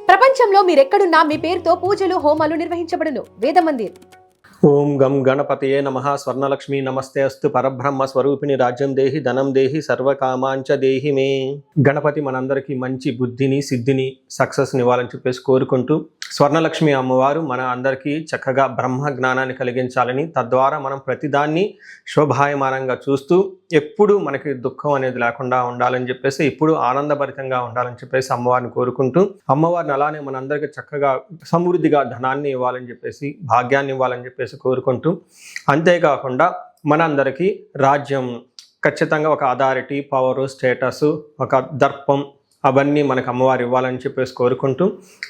ప్రపంచంలో మీరెక్కడున్నా మీ పేరుతో పూజలు హోమాలు నిర్వహించబడును. వేద మందిర్. ఓం గం గణపతయే నమః. స్వర్ణలక్ష్మి నమస్తే అస్తు. పరబ్రహ్మ స్వరూపిణి రాజ్యం దేహి ధనం దేహి సర్వకామాంచ దేహి మే. గణపతి మనందరికీ మంచి బుద్ధిని సిద్ధిని సక్సెస్ని ఇవ్వాలని చెప్పేసి కోరుకుంటూ, స్వర్ణలక్ష్మి అమ్మవారు మన అందరికీ చక్కగా బ్రహ్మ జ్ఞానాన్ని కలిగించాలని, తద్వారా మనం ప్రతిదాన్ని శోభాయమానంగా చూస్తూ ఎప్పుడు మనకి దుఃఖం అనేది లేకుండా ఉండాలని చెప్పేసి, ఇప్పుడు ఆనందభరితంగా ఉండాలని చెప్పేసి అమ్మవారిని కోరుకుంటూ, అమ్మవారిని అలానే మనందరికీ చక్కగా సమృద్ధిగా ధనాన్ని ఇవ్వాలని చెప్పేసి, భాగ్యాన్ని ఇవ్వాలని చెప్పేసి కోరుకుంటూ, అంతేకాకుండా మనందరికీ రాజ్యం ఖచ్చితంగా ఒక అథారిటీ, పవరు, స్టేటస్, ఒక దర్పం అవన్నీ మనకు అమ్మవారు ఇవ్వాలని చెప్పేసి కోరుకుంటూ,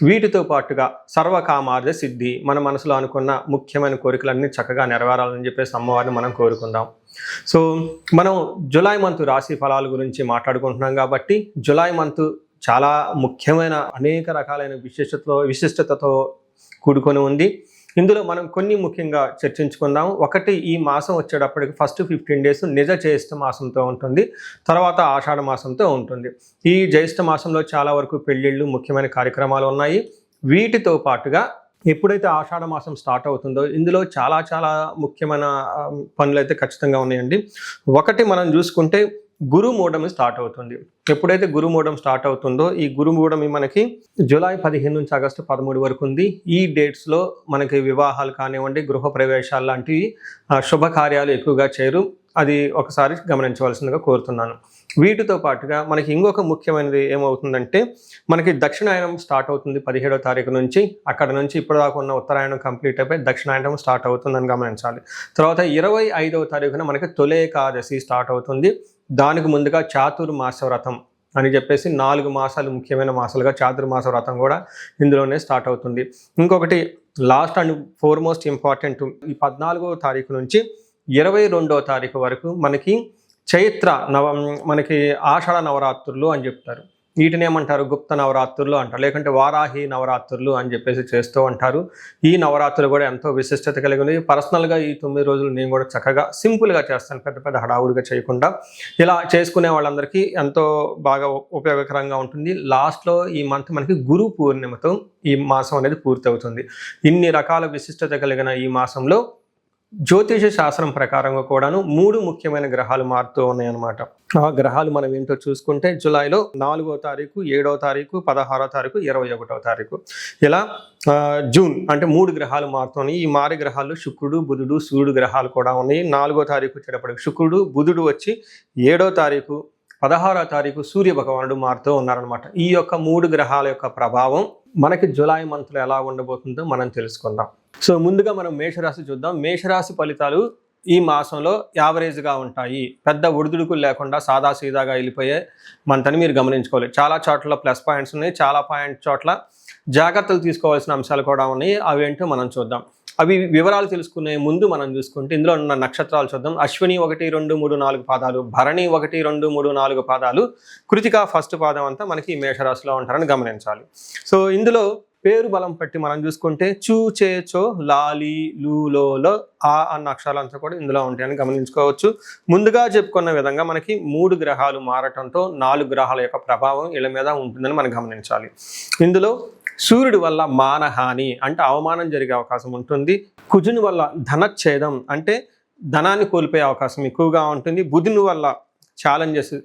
వీటితో పాటుగా సర్వకామార్థ సిద్ధి, మన మనసులో అనుకున్న ముఖ్యమైన కోరికలన్నీ చక్కగా నెరవేరాలని చెప్పేసి అమ్మవారిని మనం కోరుకుందాం. సో మనం జూలై మంత్ రాశి ఫలాల గురించి మాట్లాడుకుంటున్నాం కాబట్టి, జూలై మంత్ చాలా ముఖ్యమైన అనేక రకాలైన విశిష్టతతో కూడుకొని ఉంది. ఇందులో మనం కొన్ని ముఖ్యంగా చర్చించుకుందాం. ఒకటి, ఈ మాసం వచ్చేటప్పటికి ఫస్ట్ 15 days నిజ జ్యేష్ఠ మాసంతో ఉంటుంది, తర్వాత ఆషాఢ మాసంతో ఉంటుంది. ఈ జ్యేష్ఠ మాసంలో చాలా వరకు పెళ్ళిళ్ళు, ముఖ్యమైన కార్యక్రమాలు ఉన్నాయి. వీటితో పాటుగా ఎప్పుడైతే ఆషాఢ మాసం స్టార్ట్ అవుతుందో ఇందులో చాలా ముఖ్యమైన పనులు అయితే ఖచ్చితంగా ఉన్నాయండి. ఒకటి మనం చూసుకుంటే గురుమూఢమి స్టార్ట్ అవుతుంది. ఎప్పుడైతే గురుమూఢం స్టార్ట్ అవుతుందో, ఈ గురుమూఢమి మనకి జూలై 15 నుంచి ఆగస్టు 13 వరకు ఉంది. ఈ డేట్స్లో మనకి వివాహాలు కానివ్వండి, గృహ ప్రవేశాలు లాంటివి శుభకార్యాలు ఎక్కువగా చేయరు. అది ఒకసారి గమనించవలసిందిగా కోరుతున్నాను. వీటితో పాటుగా మనకి ఇంకొక ముఖ్యమైనది ఏమవుతుందంటే, మనకి దక్షిణాయనం స్టార్ట్ అవుతుంది 17వ తారీఖు నుంచి. అక్కడ నుంచి ఇప్పటిదాకా ఉన్న ఉత్తరాయణం కంప్లీట్ అయిపోయి దక్షిణాయనం స్టార్ట్ అవుతుందని గమనించాలి. తర్వాత 25వ తారీఖున మనకి తొలి ఏకాదశి స్టార్ట్ అవుతుంది. దానికి ముందుగా చాతుర్మాస వ్రతం అని చెప్పేసి 4 మాసాలు ముఖ్యమైన మాసాలుగా చాతుర్మాస వ్రతం కూడా ఇందులోనే స్టార్ట్ అవుతుంది. ఇంకొకటి లాస్ట్ అండ్ ఫోర్మోస్ట్ ఇంపార్టెంట్, ఈ 14వ తారీఖు నుంచి 22వ తారీఖు వరకు మనకి చైత్ర మనకి ఆషాఢ నవరాత్రులు అని చెప్తారు. వీటిని ఏమంటారు? గుప్త నవరాత్రులు అంటారు, లేకుంటే వారాహి నవరాత్రులు అని చెప్పేసి చేస్తూ ఉంటారు. ఈ నవరాత్రులు కూడా ఎంతో విశిష్టత కలిగి ఉంది. పర్సనల్గా ఈ 9 రోజులు నేను కూడా చక్కగా సింపుల్గా చేస్తాను, పెద్ద హడావుడిగా చేయకుండా. ఇలా చేసుకునే వాళ్ళందరికీ ఎంతో బాగా ఉపయోగకరంగా ఉంటుంది. లాస్ట్లో ఈ మంత్ మనకి గురు పూర్ణిమతో ఈ మాసం అనేది పూర్తి అవుతుంది. ఇన్ని రకాల విశిష్టత కలిగిన ఈ మాసంలో జ్యోతిష శాస్త్రం ప్రకారంగా కూడాను 3 ముఖ్యమైన గ్రహాలు మారుతూ ఉన్నాయన్నమాట. ఆ గ్రహాలు మనం ఏంటో చూసుకుంటే, జూలైలో 4వ తారీఖు, 7వ తారీఖు, 16వ తారీఖు, 21వ తారీఖు, ఇలా జూన్ అంటే 3 గ్రహాలు మారుతున్నాయి. ఈ మారి గ్రహాలు శుక్రుడు, బుధుడు, సూర్యుడు గ్రహాలు కూడా ఉన్నాయి. 4వ తారీఖు వచ్చేటప్పటికి శుక్రుడు, బుధుడు వచ్చి 7వ తారీఖు, 16వ తారీఖు సూర్య భగవానుడు మారుతూ ఉన్నారనమాట. ఈ యొక్క 3 గ్రహాల యొక్క ప్రభావం మనకి జూలై మంత్లో ఎలా ఉండబోతుందో మనం తెలుసుకుందాం. సో ముందుగా మనం మేషరాశి చూద్దాం. మేషరాశి ఫలితాలు ఈ మాసంలో యావరేజ్గా ఉంటాయి. పెద్ద ఒడిదుడుకులు లేకుండా సాదాసీదాగా వెళ్ళిపోయే మంత్ అని మీరు గమనించుకోవాలి. చాలా చోట్ల ప్లస్ పాయింట్స్ ఉన్నాయి, చాలా చోట్ల జాగ్రత్తలు తీసుకోవాల్సిన అంశాలు కూడా ఉన్నాయి. అవేంటో మనం చూద్దాం. అవి వివరాలు తెలుసుకునే ముందు మనం చూసుకుంటే ఇందులో ఉన్న నక్షత్రాలు చూద్దాం. అశ్విని 1, 2, 3, 4 పాదాలు, భరణి 1, 2, 3, 4 పాదాలు, కృతిక ఫస్ట్ పాదం అంతా మనకి మేషరాశిలో ఉంటారని గమనించాలి. సో ఇందులో పేరు బలం పట్టి మనం చూసుకుంటే చూ, చే, చో, లాలి, లూలో, ఆ అన్న అక్షరాలంతా కూడా ఇందులో ఉంటాయని గమనించుకోవచ్చు. ముందుగా చెప్పుకున్న విధంగా మనకి 3 గ్రహాలు మారటంతో 4 గ్రహాల యొక్క ప్రభావం వీళ్ళ మీద ఉంటుందని మనం గమనించాలి. ఇందులో సూర్యుడి వల్ల మానహాని అంటే అవమానం జరిగే అవకాశం ఉంటుంది. కుజుని వల్ల ధనచ్ఛేదం అంటే ధనాన్ని కోల్పోయే అవకాశం ఎక్కువగా ఉంటుంది. బుధుని వల్ల ఛాలెంజెస్,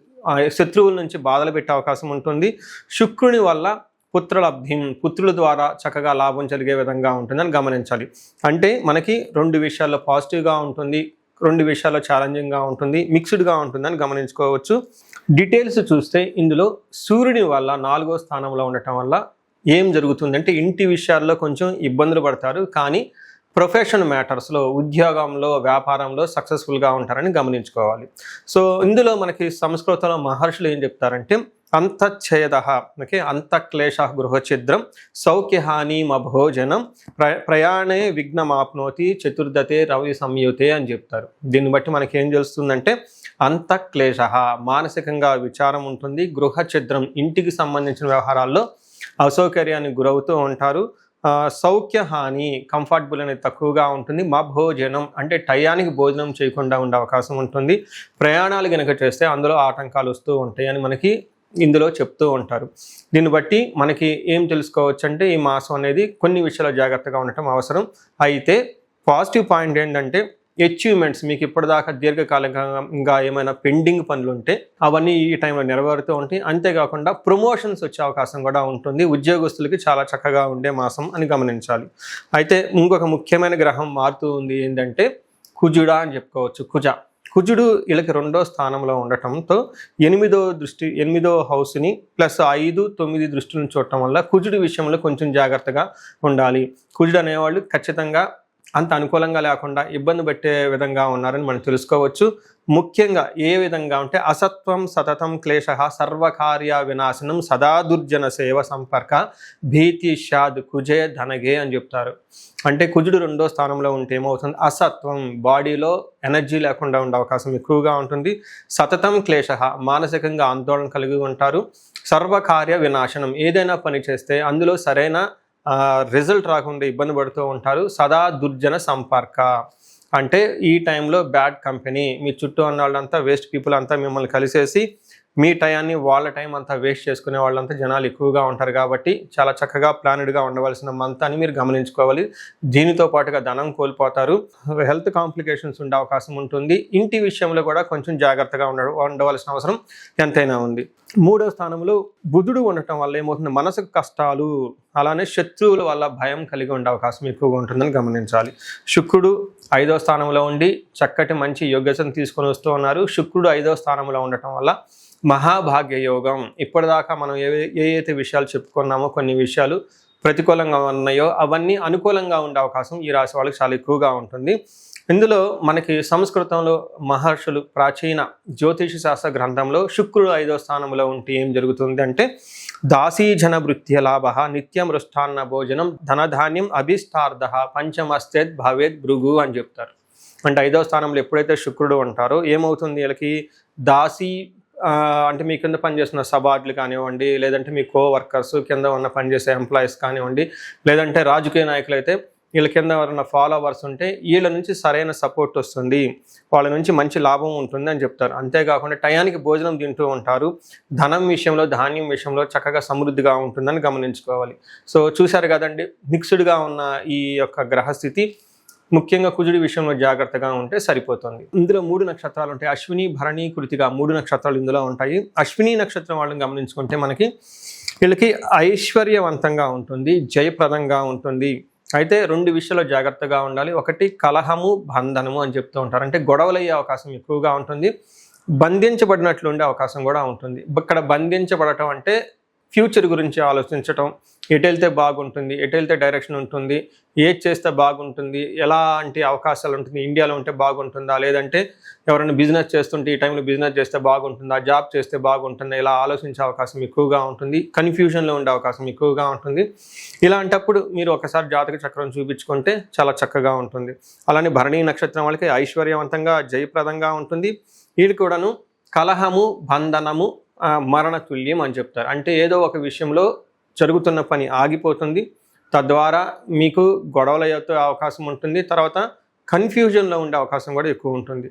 శత్రువుల నుంచి బాధలు పెట్టే అవకాశం ఉంటుంది. శుక్రుని వల్ల పుత్రలబ్ధి, పుత్రుల ద్వారా చక్కగా లాభం జరిగే విధంగా ఉంటుందని గమనించాలి. అంటే మనకి 2 విషయాల్లో పాజిటివ్గా ఉంటుంది, 2 విషయాల్లో ఛాలెంజింగ్గా ఉంటుంది, మిక్స్డ్గా ఉంటుందని గమనించుకోవచ్చు. డీటెయిల్స్ చూస్తే ఇందులో సూర్యుని వల్ల 4వ స్థానంలో ఉండటం వల్ల ఏం జరుగుతుందంటే, ఇంటి విషయాల్లో కొంచెం ఇబ్బందులు పడతారు, కానీ ప్రొఫెషన్ మ్యాటర్స్లో, ఉద్యోగంలో, వ్యాపారంలో సక్సెస్ఫుల్గా ఉంటారని గమనించుకోవాలి. సో ఇందులో మనకి సంస్కృతంలో మహర్షులు ఏం చెప్తారంటే, అంతఛేద అంతక్లేశ గృహఛిద్రం సౌఖ్యహాని మభోజనం ప్రయాణే విఘ్నమాప్నోతి చతుర్దతే రవి సంయుతే అని చెప్తారు. దీన్ని బట్టి మనకి ఏం తెలుస్తుందంటే, అంతక్లేశ మానసికంగా విచారం ఉంటుంది, గృహఛిద్రం ఇంటికి సంబంధించిన వ్యవహారాల్లో అసౌకర్యానికి గురవుతూ ఉంటారు, సౌఖ్య హాని కంఫర్టబుల్ అనేది తక్కువగా ఉంటుంది, మా భోజనం అంటే టయానికి భోజనం చేయకుండా ఉండే అవకాశం ఉంటుంది, ప్రయాణాలు కనుక చేస్తే అందులో ఆటంకాలు వస్తూ ఉంటాయి అని మనకి ఇందులో చెప్తూ ఉంటారు. దీన్ని బట్టి మనకి ఏం తెలుసుకోవచ్చు అంటే ఈ మాసం అనేది కొన్ని విషయాలు జాగ్రత్తగా ఉండటం అవసరం. అయితే పాజిటివ్ పాయింట్ ఏంటంటే అచీవ్మెంట్స్, మీకు ఇప్పటిదాకా దీర్ఘకాలికంగా ఏమైనా పెండింగ్ పనులు ఉంటే అవన్నీ ఈ టైంలో నెరవేరుతూ ఉంటాయి. అంతేకాకుండా ప్రమోషన్స్ వచ్చే అవకాశం కూడా ఉంటుంది. ఉద్యోగస్తులకి చాలా చక్కగా ఉండే మాసం అని గమనించాలి. అయితే ఇంకొక ముఖ్యమైన గ్రహం మారుతూ ఉంది ఏంటంటే కుజుడా అని చెప్పుకోవచ్చు. కుజుడు వీళ్ళకి 2వ స్థానంలో ఉండటంతో 8వ హౌస్ని ప్లస్ 5, 9 దృష్టిని చూడటం వల్ల కుజుడి విషయంలో కొంచెం జాగ్రత్తగా ఉండాలి. కుజుడు అనేవాళ్ళు ఖచ్చితంగా అంత అనుకూలంగా లేకుండా ఇబ్బంది పెట్టే విధంగా ఉన్నారని మనం తెలుసుకోవచ్చు. ముఖ్యంగా ఏ విధంగా అంటే అసత్వం సతతం క్లేశ సర్వకార్య వినాశనం సదా దుర్జన సేవ సంపర్క భీతి షాద్ కుజే ధనగే అని చెప్తారు. అంటే కుజుడు 2వ స్థానంలో ఉంటే ఏమవుతుంది, అసత్వం, బాడీలో ఎనర్జీ లేకుండా ఉండే అవకాశం ఎక్కువగా ఉంటుంది. సతతం క్లేశ, మానసికంగా ఆందోళన కలిగి ఉంటారు. సర్వకార్య వినాశనం, ఏదైనా పని చేస్తే అందులో సరైన రిజల్ట్ రాకుండా ఇబ్బంది పడుతూ ఉంటారు. సదా దుర్జన సంపర్క అంటే ఈ టైంలో బ్యాడ్ కంపెనీ, మీ చుట్టూ ఉన్న వాళ్ళంతా వేస్ట్ పీపుల్ అంతా మిమ్మల్ని కలిసేసి మీ టయాన్ని వాళ్ళ టైం అంతా వేస్ట్ చేసుకునే వాళ్ళంతా జనాలు ఎక్కువగా ఉంటారు. కాబట్టి చాలా చక్కగా ప్లానెడ్గా ఉండవలసిన మంత్ అని మీరు గమనించుకోవాలి. దీనితో పాటుగా ధనం కోల్పోతారు, హెల్త్ కాంప్లికేషన్స్ ఉండే అవకాశం ఉంటుంది. ఇంటి విషయంలో కూడా కొంచెం జాగ్రత్తగా ఉండవలసిన అవసరం ఎంతైనా ఉంది. 3వ స్థానంలో బుధుడు ఉండటం వల్ల ఏమవుతుంది, మనసుకు కష్టాలు, అలానే శత్రువుల వల్ల భయం కలిగి ఉండే అవకాశం ఎక్కువగా ఉంటుందని గమనించాలి. శుక్రుడు 5వ స్థానంలో ఉండి చక్కటి మంచి యోగ్యతను తీసుకొని వస్తూ ఉన్నారు. శుక్రుడు 5వ స్థానంలో ఉండటం వల్ల మహాభాగ్య యోగం, ఇప్పటిదాకా మనం ఏవైతే విషయాలు చెప్పుకున్నామో కొన్ని విషయాలు ప్రతికూలంగా ఉన్నాయో అవన్నీ అనుకూలంగా ఉండే అవకాశం ఈ రాశి వాళ్ళకి చాలా ఎక్కువగా ఉంటుంది. ఇందులో మనకి సంస్కృతంలో మహర్షులు ప్రాచీన జ్యోతిష శాస్త్ర గ్రంథంలో శుక్రుడు 5వ స్థానంలో ఉంటే ఏం జరుగుతుంది అంటే దాసీజన భృత్య లాభ నిత్యం మృష్టాన్న భోజనం ధనధాన్యం అభిష్టార్థ పంచమస్తేద్ భవేద్ భృగు అని చెప్తారు. అంటే 5వ స్థానంలో ఎప్పుడైతే శుక్రుడు ఉంటారో ఏమవుతుంది, వీళ్ళకి దాసీ అంటే మీ కింద పనిచేస్తున్న సబార్డులు కానివ్వండి, లేదంటే మీ వర్కర్స్ కింద ఉన్న పనిచేసే ఎంప్లాయీస్ కానివ్వండి, లేదంటే రాజకీయ నాయకులు అయితే వీళ్ళ కింద ఎవరైనా ఫాలోవర్స్ ఉంటే వీళ్ళ నుంచి సరైన సపోర్ట్ వస్తుంది, వాళ్ళ నుంచి మంచి లాభం ఉంటుంది అని చెప్తారు. అంతేకాకుండా టయానికి భోజనం తింటూ ఉంటారు. ధనం విషయంలో, ధాన్యం విషయంలో చక్కగా సమృద్ధిగా ఉంటుందని గమనించుకోవాలి. సో చూశారు కదండి, మిక్స్డ్గా ఉన్న ఈ యొక్క గ్రహస్థితి. ముఖ్యంగా కుజుడి విషయంలో జాగ్రత్తగా ఉంటే సరిపోతుంది. ఇందులో 3 నక్షత్రాలు ఉంటాయి, అశ్విని, భరణి, కృతిక 3 నక్షత్రాలు ఇందులో ఉంటాయి. అశ్విని నక్షత్రం వాళ్ళని గమనించుకుంటే మనకి వీళ్ళకి ఐశ్వర్యవంతంగా ఉంటుంది, జయప్రదంగా ఉంటుంది. అయితే 2 విషయాల్లో జాగ్రత్తగా ఉండాలి. ఒకటి కలహము, బంధనము అని చెప్తూ ఉంటారు. అంటే గొడవలు అయ్యే అవకాశం ఎక్కువగా ఉంటుంది, బంధించబడినట్లు ఉండే అవకాశం కూడా ఉంటుంది. ఇక్కడ బంధించబడటం అంటే ఫ్యూచర్ గురించి ఆలోచించటం, ఎటు వెళ్తే బాగుంటుంది, ఎటు వెళ్తే డైరెక్షన్ ఉంటుంది, ఏది చేస్తే బాగుంటుంది, ఎలాంటి అవకాశాలు ఉంటుంది, ఇండియాలో ఉంటే బాగుంటుందా, లేదంటే ఎవరైనా బిజినెస్ చేస్తుంటే ఈ టైంలో బిజినెస్ చేస్తే బాగుంటుందా, జాబ్ చేస్తే బాగుంటుందా, ఇలా ఆలోచించే అవకాశం ఎక్కువగా ఉంటుంది. కన్ఫ్యూజన్లో ఉండే అవకాశం ఎక్కువగా ఉంటుంది. ఇలాంటప్పుడు మీరు ఒకసారి జాతక చక్రం చూపించుకుంటే చాలా చక్కగా ఉంటుంది. అలానే భరణి నక్షత్రం వాళ్ళకి ఐశ్వర్యవంతంగా, జయప్రదంగా ఉంటుంది. వీళ్ళు కూడాను కలహము, బంధనము, మరణ తుల్యం అని చెప్తారు. అంటే ఏదో ఒక విషయంలో జరుగుతున్న పని ఆగిపోతుంది, తద్వారా మీకు గొడవలు అయ్యే అవకాశం ఉంటుంది. తర్వాత కన్ఫ్యూజన్లో ఉండే అవకాశం కూడా ఎక్కువ ఉంటుంది.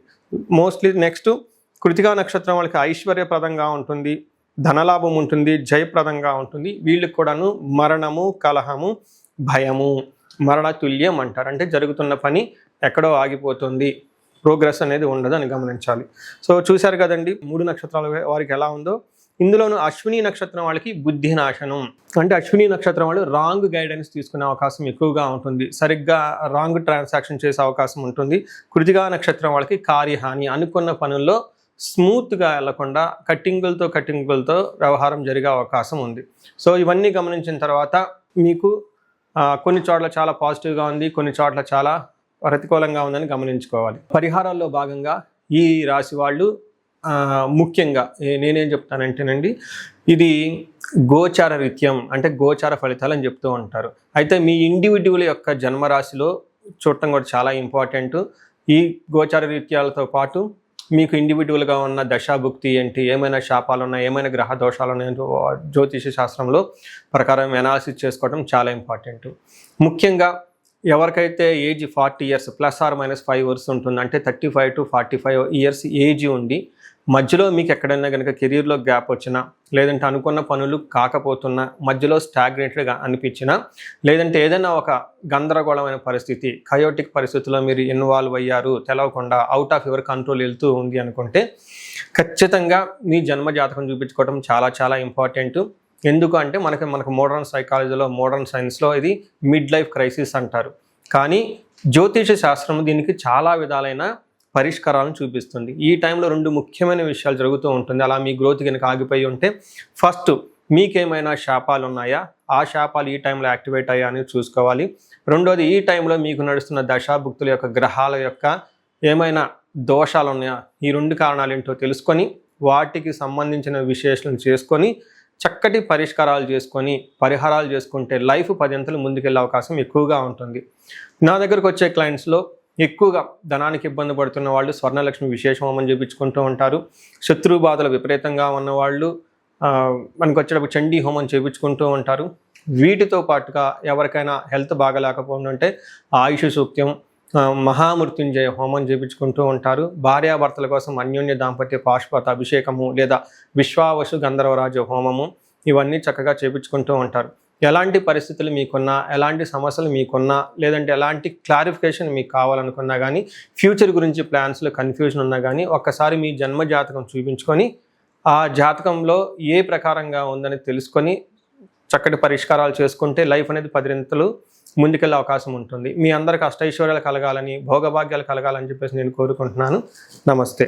మోస్ట్లీ నెక్స్ట్ కృతికా నక్షత్రం వాళ్ళకి ఐశ్వర్యప్రదంగా ఉంటుంది, ధనలాభం ఉంటుంది, జయప్రదంగా ఉంటుంది. వీళ్ళకి కూడాను మరణము, కలహము, భయము, మరణ తుల్యం అంటారు. అంటే జరుగుతున్న పని ఎక్కడో ఆగిపోతుంది, ప్రోగ్రెస్ అనేది ఉండదు అని గమనించాలి. సో చూశారు కదండి 3 నక్షత్రాల వారికి ఎలా ఉందో. ఇందులోనూ అశ్విని నక్షత్రం వాళ్ళకి బుద్ధి నాశనం. అంటే అశ్విని నక్షత్రం వాళ్ళు రాంగ్ గైడెన్స్ తీసుకునే అవకాశం ఎక్కువగా ఉంటుంది, సరిగ్గా రాంగ్ ట్రాన్సాక్షన్ చేసే అవకాశం ఉంటుంది. కృతికా నక్షత్రం వాళ్ళకి కార్యహాని, అనుకున్న పనుల్లో స్మూత్గా వెళ్లకుండా కట్టింగులతో వ్యవహారం జరిగే అవకాశం ఉంది. సో ఇవన్నీ గమనించిన తర్వాత మీకు కొన్ని చోట్ల చాలా పాజిటివ్గా ఉంది, కొన్ని చోట్ల చాలా ప్రతికూలంగా ఉందని గమనించుకోవాలి. పరిహారాల్లో భాగంగా ఈ రాశి వాళ్ళు ముఖ్యంగా నేనేం చెప్తానంటేనండి, ఇది గోచార రీత్యం, అంటే గోచార ఫలితాలు అని చెప్తూ ఉంటారు. అయితే మీ ఇండివిజువల్ యొక్క జన్మరాశిలో చూడటం కూడా చాలా ఇంపార్టెంట్. ఈ గోచార రీత్యాలతో పాటు మీకు ఇండివిజువల్గా ఉన్న దశాభుక్తి ఏంటి, ఏమైనా శాపాలు ఉన్నాయి, ఏమైనా గ్రహ దోషాలు ఉన్నాయో జ్యోతిష శాస్త్రంలో ప్రకారం ఎనాలిసిస్ చేసుకోవడం చాలా ఇంపార్టెంట్. ముఖ్యంగా ఎవరికైతే ఏజ్ 40 years +or -5 years ఉంటుంది, అంటే 35 to 45 years ఏజ్ ఉండి మధ్యలో మీకు ఎక్కడైనా కనుక కెరీర్లో గ్యాప్ వచ్చినా, లేదంటే అనుకున్న పనులు కాకపోతున్నా, మధ్యలో స్టాగ్నేటెడ్గా అనిపించినా, లేదంటే ఏదైనా ఒక గందరగోళమైన పరిస్థితి, కయోటిక్ పరిస్థితుల్లో మీరు ఇన్వాల్వ్ అయ్యారు, తెలవకుండా అవుట్ ఆఫ్ యువర్ కంట్రోల్ వెళ్తూ ఉంది అనుకుంటే ఖచ్చితంగా మీ జన్మ జాతకం చూపించుకోవడం చాలా చాలా ఇంపార్టెంట్. ఎందుకు అంటే మనకు మోడర్న్ సైకాలజీలో, మోడర్న్ సైన్స్లో ఇది మిడ్ లైఫ్ క్రైసిస్ అంటారు. కానీ జ్యోతిష శాస్త్రం దీనికి చాలా విధాలైన పరిష్కారాలను చూపిస్తుంది. ఈ టైంలో 2 ముఖ్యమైన విషయాలు జరుగుతూ ఉంటుంది. అలా మీ గ్రోత్ కనుక ఆగిపోయి ఉంటే, ఫస్ట్ మీకేమైనా శాపాలు ఉన్నాయా, ఆ శాపాలు ఈ టైంలో యాక్టివేట్ అయ్యా అని చూసుకోవాలి. రెండోది, ఈ టైంలో మీకు నడుస్తున్న దశాభుక్తుల యొక్క గ్రహాల యొక్క ఏమైనా దోషాలు ఉన్నాయా, ఈ 2 కారణాలు ఏంటో తెలుసుకొని వాటికి సంబంధించిన విశ్లేషణ చేసుకొని చక్కటి పరిష్కారాలు చేసుకొని పరిహారాలు చేసుకుంటే లైఫ్ 10 అంతలు ముందుకెళ్ళే అవకాశం ఎక్కువగా ఉంటుంది. నా దగ్గరకు వచ్చే క్లయింట్స్లో ఎక్కువగా ధనానికి ఇబ్బంది పడుతున్న వాళ్ళు స్వర్ణలక్ష్మి విశేష హోమం చేయించుకుంటూ ఉంటారు. శత్రు బాధలు విపరీతంగా ఉన్నవాళ్ళు మనకు వచ్చేటప్పుడు చండీ హోమం చేయించుకుంటూ ఉంటారు. వీటితో పాటుగా ఎవరికైనా హెల్త్ బాగలేకపోతుంటే ఆయుష్ సూక్త్యం, మహామృత్యుంజయ హోమం చేయించుకుంటూ ఉంటారు. భార్యాభర్తల కోసం అన్యోన్య దాంపత్య పాశుపత అభిషేకము లేదా విశ్వావసు గంధర్వరాజ హోమము ఇవన్నీ చక్కగా చేయించుకుంటూ ఉంటారు. ఎలాంటి పరిస్థితులు మీకున్నా, ఎలాంటి సమస్యలు మీకున్నా, లేదంటే ఎలాంటి క్లారిఫికేషన్ మీకు కావాలనుకున్నా కానీ, ఫ్యూచర్ గురించి ప్లాన్స్లో కన్ఫ్యూజన్ ఉన్నా కానీ ఒక్కసారి మీ జన్మ జాతకం చూపించుకొని ఆ జాతకంలో ఏ ప్రకారంగా ఉందని తెలుసుకొని చక్కటి పరిష్కారాలు చేసుకుంటే లైఫ్ అనేది 10 అంతలు ముందుకెళ్ళే అవకాశం ఉంటుంది. మీ అందరికి అష్టైశ్వర్యాలు కలగాలని, భోగభాగ్యాలు కలగాలని చెప్పేసి నేను కోరుకుంటున్నాను. నమస్తే.